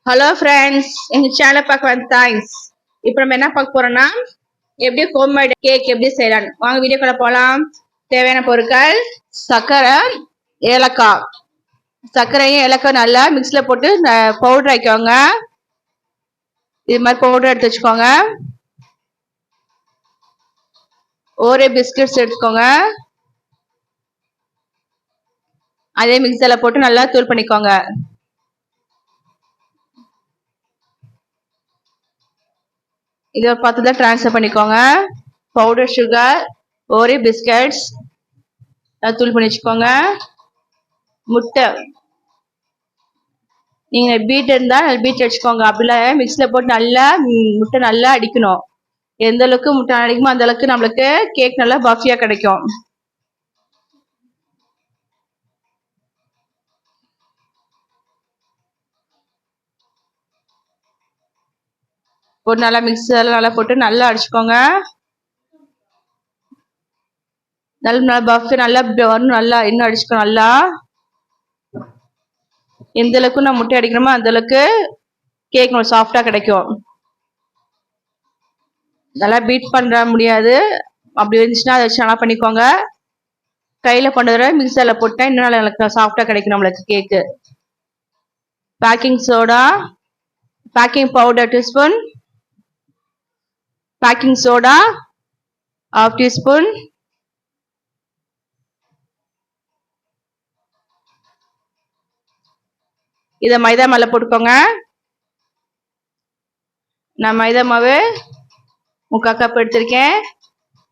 Hello friends, எங்க channel பார்க்க வந்து தேங்க்ஸ். இப்போ நம்ம என்ன பார்க்க போறோம்னா, எப்படி ஹோம்மேட் கேக் எப்படி செய்யலாம் வாங்க வீடியோக்குள்ள போகலாம். தேவையான பொருட்கள்: சர்க்கரை, ஏலக்காய். சர்க்கரையும் ஏலக்காய் நல்லா மிக்ஸில் போட்டு பவுடர் ஆக்கிக்கோங்க. இது மாதிரி பவுடர் எடுத்து வச்சுக்கோங்க. ஓரே பிஸ்கட்ஸ் எடுத்துக்கோங்க. அதே மிக்ஸில் போட்டு நல்லா தூள் பண்ணிக்கோங்க. இதை பார்த்து தான் ட்ரான்ஸ்ஃபர் பண்ணிக்கோங்க. பவுடர் சுகர், ஓரே பிஸ்கட்ஸ் தூள் பண்ணி வச்சுக்கோங்க. முட்டை, நீங்க பீட் இருந்தா பீட் வச்சுக்கோங்க. அப்படிலாம் மிக்ஸில் போட்டு நல்லா முட்டை நல்லா அடிக்கணும். எந்த அளவுக்கு முட்டை அடிக்குமோ அந்த அளவுக்கு நம்மளுக்கு கேக் நல்லா பஃபியா கிடைக்கும். ஒரு நல்லா மிக்ஸர் நல்லா போட்டு நல்லா அடிச்சுக்கோங்க. நல்லா பஃப் நல்லா வரணும். நல்லா இன்னும் அடிச்சுக்கோ. நல்லா எந்த அளவுக்கு நம்ம முட்டை அடிக்கணுமோ அந்த அளவுக்கு கேக் நல்லா சாஃப்டா கிடைக்கும். நல்லா பீட் பண்ற முடியாது. அப்படி இருந்துச்சுன்னா அதை வச்சு நல்லா பண்ணிக்கோங்க. கையில பண்ணுறத மிக்சர்ல போட்டா இன்னும் நல்லா சாஃப்டா கிடைக்கும் நம்மளுக்கு cake. Baking soda, baking powder 2 spoon, baking soda 1/2 teaspoon, இதை மைதா மாவில் போட்டுக்கோங்க. நான் மைதா மாவு 3/4 கப் எடுத்திருக்கேன்.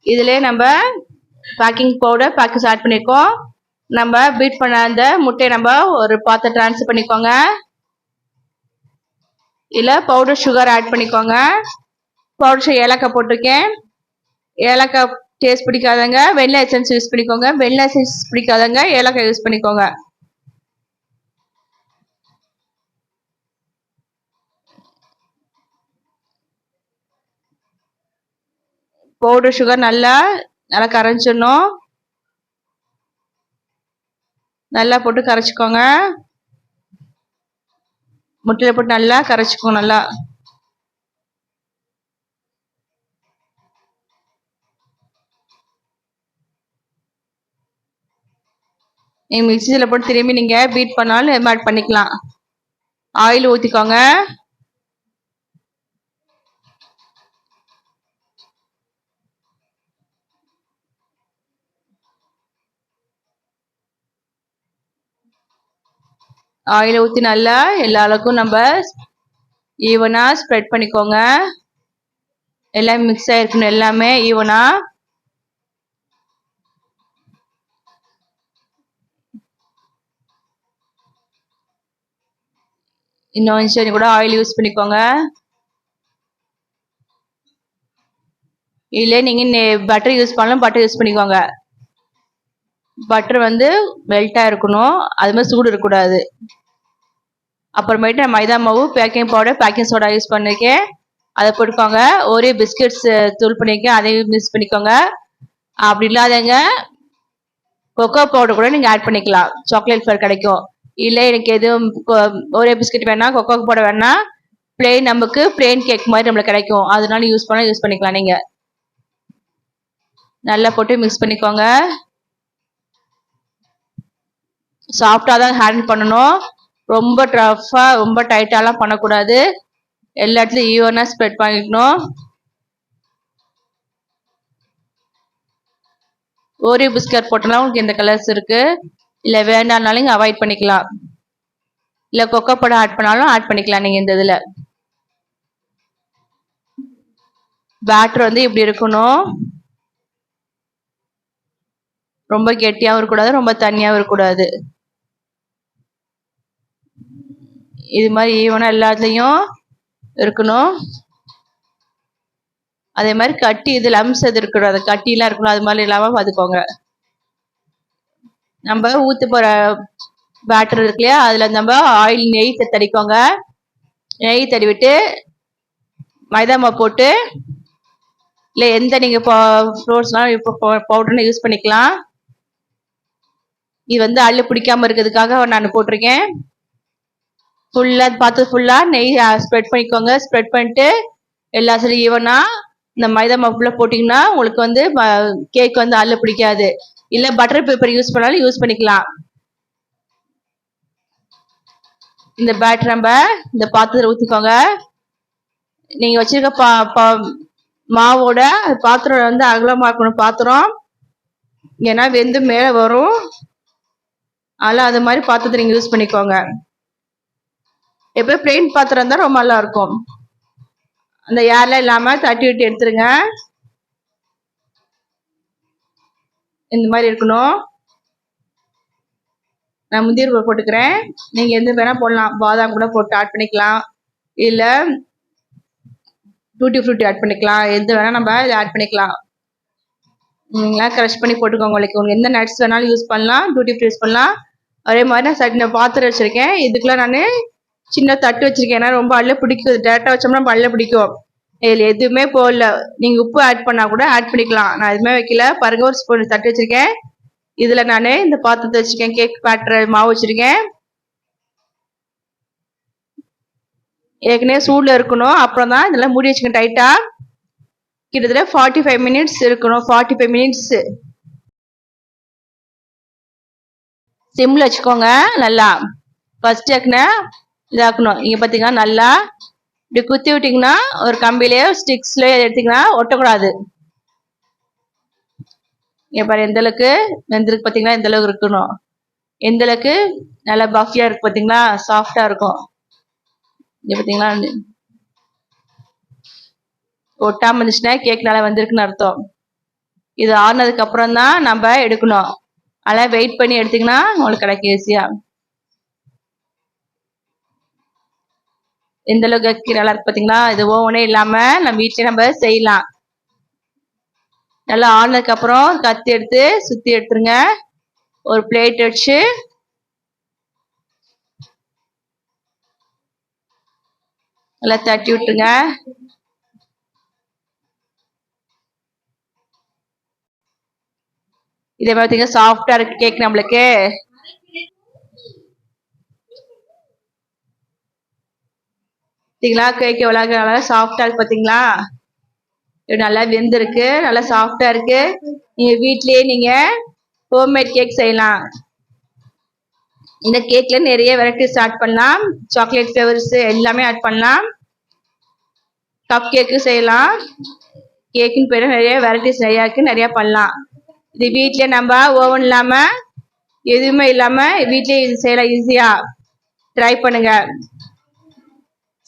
இதுல நம்ம பேக்கிங் பவுடர் பேக்கெட்ஸ் ஆட் பண்ணிருக்கோம். நம்ம பீட் பண்ண அந்த முட்டையை நம்ம ஒரு பாத்திரம் ட்ரான்ஸ்ஃபர் பண்ணிக்கோங்க. இல்ல பவுடர் சுகர் ஆட் பண்ணிக்கோங்க. பவுடர் சுகர் ஏலக்காய் போட்டிருக்கேன். ஏலக்காய் டேஸ்ட் பிடிக்காதங்க வெண்ணிலா எசன்ஸ் யூஸ் பண்ணிக்கோங்க. வெண்ணிலா எசன்ஸ் பிடிக்காதங்க ஏலக்காய் யூஸ் பண்ணிக்கோங்க. பவுடர் சுகர் நல்லா நல்லா கரைச்சிடணும். நல்லா போட்டு கரைச்சிக்கோங்க. முட்டையில போட்டு நல்லா கரைச்சிக்கோங்க. நல்லா மிக்சியில் போட்டு திரும்பி நீங்க பீட் பண்ணாலும் ஆட் பண்ணிக்கலாம். ஆயில் ஊற்றிக்கோங்க. ஆயில் ஊற்றி நல்லா எல்லா அளவுக்கும் நம்ம ஈவனா ஸ்ப்ரெட் பண்ணிக்கோங்க. எல்லாம் மிக்ஸ் ஆயிருக்கணும். எல்லாமே ஈவனா. இன்னும் கொஞ்சம் கூட ஆயில் யூஸ் பண்ணிக்கோங்க. இல்லை நீங்க பட்டர் யூஸ் பண்ணலாம், பட்டர் யூஸ் பண்ணிக்கோங்க. பட்டர் வந்து மெல்ட்டா இருக்கணும். அது மாதிரி சூடு இருக்கக்கூடாது. அப்புறமேட்டு மைதா மாவு, baking powder, baking soda use பண்ணிருக்கேன். அதை போட்டுக்கோங்க. ஒரே பிஸ்கட்ஸ் தூள் பண்ணிருக்கேன், அதையும் மிக்ஸ் பண்ணிக்கோங்க. அப்படி இல்லாதங்க கொக்கோ பவுடர் கூட நீங்க ஆட் பண்ணிக்கலாம். சாக்லேட் ஃபிளேவர் கிடைக்கும். இல்லை எனக்கு எதுவும் ஒரே பிஸ்கட் வேணா, கொக்கோ பவுடர் வேணா, பிளெயின் நமக்கு பிளெயின் கேக் மாதிரி நம்மளுக்கு கிடைக்கும். அதனால யூஸ் பண்ணிக்கலாம். நீங்க நல்லா போட்டு மிக்ஸ் பண்ணிக்கோங்க. சாஃப்டா தான் ஹேண்டில் பண்ணணும். ரொம்ப டஃப்பா ரொம்ப டைட்டாலாம் பண்ணக்கூடாது. எல்லா இடத்துலையும் ஈவனா ஸ்ப்ரெட் பண்ணிக்கணும். ஓரியோ பிஸ்கட் போட்டோம்னா உங்களுக்கு இந்த கலர்ஸ் இருக்கு. இல்லை வேண்டாம்னாலும் நீங்கள் அவாய்ட் பண்ணிக்கலாம். இல்லை கொக்கோ பவுடர் ஆட் பண்ணாலும் ஆட் பண்ணிக்கலாம். நீங்கள் இந்த இதில் பேட்டர் வந்து இப்படி இருக்கணும். ரொம்ப கெட்டியாகவும் இருக்கக்கூடாது, ரொம்ப தண்ணியாகவும் இருக்கக்கூடாது. இது மாதிரி ஈவனா எல்லாத்துலேயும் இருக்கணும். அதே மாதிரி கட்டி இது லம்ஸ் எது இருக்கக்கூடாது, கட்டிலாம் இருக்கணும். அது மாதிரி இல்லாமல் பார்த்துக்கோங்க. நம்ம ஊற்ற போகிற பேட்டர் இருக்கு இல்லையா, அதில் நம்ம ஆயில் நெய் தடிக்கோங்க. நெய் தடிவிட்டு மைதா மாவு போட்டு, இல்லை எந்த நீங்கள் ஃப்ளோர்ஸ்லாம் இப்போ பவுடர்னு யூஸ் பண்ணிக்கலாம். இது வந்து அள்ளு பிடிக்காம இருக்கிறதுக்காக நான் போட்டிருக்கேன். ஃபுல்லா பார்த்து ஃபுல்லா நெய் ஸ்ப்ரெட் பண்ணிக்கோங்க. ஸ்ப்ரெட் பண்ணிட்டு எல்லா சைடும் ஈவனா இந்த மைதா மாவு ஃபுல்லா போட்டிங்கன்னா உங்களுக்கு வந்து கேக் வந்து அள்ள பிடிக்காது. இல்ல பட்டர் பேப்பர் யூஸ் பண்ணாலும் யூஸ் பண்ணிக்கலாம். இந்த பேட்டர் நம்ம இந்த பாத்திரத்துல ஊத்திக்கோங்க. நீங்க வச்சிருக்க மாவோட பாத்திரம் வந்து அகலமா இருக்கணும் பாத்திரம். ஏன்னா வெந்து மேல வரும். அதெல்லாம் அது மாதிரி பாத்திரத்தை நீங்க யூஸ் பண்ணிக்கோங்க. எப்பயும் பிளெயின் பாத்திரம் தான் ரொம்ப நல்லா இருக்கும். அந்த ஏர்லாம் இல்லாம தட்டி விட்டு எடுத்துருங்க. இந்த மாதிரி இருக்கணும். நான் முந்திரி போட்டுக்கிறேன். நீங்க எந்த வேணா போடலாம். பாதாம் கூட போட்டு ஆட் பண்ணிக்கலாம். இல்ல டூட்டி ஃப்ரூட்டி ஆட் பண்ணிக்கலாம். எது வேணா நம்ம ஆட் பண்ணிக்கலாம். க்ரஷ் பண்ணி போட்டுக்கோங்க. உங்களுக்கு எந்த நட்ஸ் வேணாலும் யூஸ் பண்ணலாம். டூட்டி ஃப்ரூட்டி யூஸ் பண்ணலாம். அதே மாதிரி நான் சட்னி பாத்திரம் வச்சிருக்கேன். இதுக்கெல்லாம் நான் சின்ன தட்டு வச்சிருக்கேன். ஏன்னா ரொம்ப அள்ள பிடிக்கும். டேரக்டா வச்சோம்னா நம்ம அள்ள பிடிக்கும். இதில் எதுவுமே போடல. நீங்க உப்பு ஆட் பண்ணா கூட ஆட் பண்ணிக்கலாம். நான் எதுவுமே வைக்கல. பாருங்க, ஒரு ஸ்பூன் தட்டு வச்சிருக்கேன். இதுல நான் இந்த பாத்திரத்தை வச்சிருக்கேன். கேக் பேட்டர் மாவு வச்சிருக்கேன். ஏற்கனவே சூடுல இருக்கணும். அப்புறம் தான் இதெல்லாம் மூடி வச்சுக்கேன் டைட்டா. கிட்டத்தட்ட 45 மினிட்ஸ் இருக்கணும். 45 மினிட்ஸ் சிம்ல வச்சுக்கோங்க. நல்லா ஃபர்ஸ்ட் இதாக்கணும். இங்க பாத்தீங்கன்னா நல்லா இப்படி குத்தி விட்டீங்கன்னா ஒரு கம்பிலேயோ ஸ்டிக்ஸ்லயோ எடுத்தீங்கன்னா ஒட்டக்கூடாது. இங்க பாரு எந்த அளவுக்கு வெந்திருக்கு பாத்தீங்களா? எந்த அளவுக்கு இருக்கணும். எந்த அளவுக்கு நல்லா பஃபியா இருக்கு பாத்தீங்களா? சாஃப்டா இருக்கும். இங்க பாத்தீங்களா? ஒட்டாம இருந்துச்சுன்னா கேக் நல்லா வந்திருக்குன்னு அர்த்தம். இது ஆறுனதுக்கு அப்புறம் தான் நம்ம எடுக்கணும். அதெல்லாம் வெயிட் பண்ணி எடுத்தீங்கன்னா உங்களுக்கு கிடைக்கும் ஈஸியா. எந்த அளவுக்கு நல்லா இருக்கு பாத்தீங்களா? இது ஓவனே இல்லாம நம்ம வீட்லயே நம்ம செய்யலாம். நல்லா ஆறுனதுக்கு அப்புறம் கத்தி எடுத்து சுத்தி எடுத்துருங்க. ஒரு பிளேட் வச்சு நல்லா தட்டி விட்டுருங்க. இதே பார்த்தீங்க சாஃப்டா இருக்கு கேக் நம்மளுக்கு. பார்த்தீங்களா கேக் எவ்வளவு நல்லா சாஃப்டா இருக்கு பார்த்தீங்களா? இது நல்லா வெந்திருக்கு, நல்லா சாஃப்டா இருக்கு. நீங்க வீட்லயே நீங்க ஹோம்மேட் கேக் செய்யலாம். இந்த கேக்ல நிறைய வெரைட்டிஸ் ஆட் பண்ணலாம். சாக்லேட் ஃபிளேவர்ஸ் எல்லாமே ஆட் பண்ணலாம். கப் கேக்கு செய்யலாம். கேக்குன்னு பேரு நிறைய வெரைட்டிஸ் நிறைய இருக்கு, நிறைய பண்ணலாம். இது வீட்லயே நம்ம ஓவன் இல்லாம எதுவுமே இல்லாம வீட்லயே இது செய்யலாம் ஈஸியா. ட்ரை பண்ணுங்க.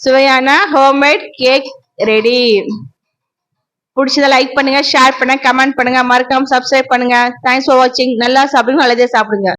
சுவையான ஹோம்மேட் கேக் ரெடி. பிடிச்சதை லைக் பண்ணுங்க, ஷேர் பண்ணுங்க, கமெண்ட் பண்ணுங்க, மறக்காம சப்ஸ்கிரைப் பண்ணுங்க. தேங்க்ஸ் ஃபார் வாட்சிங். நல்லா சாப்பிடுங்க, நல்லதே சாப்பிடுங்க.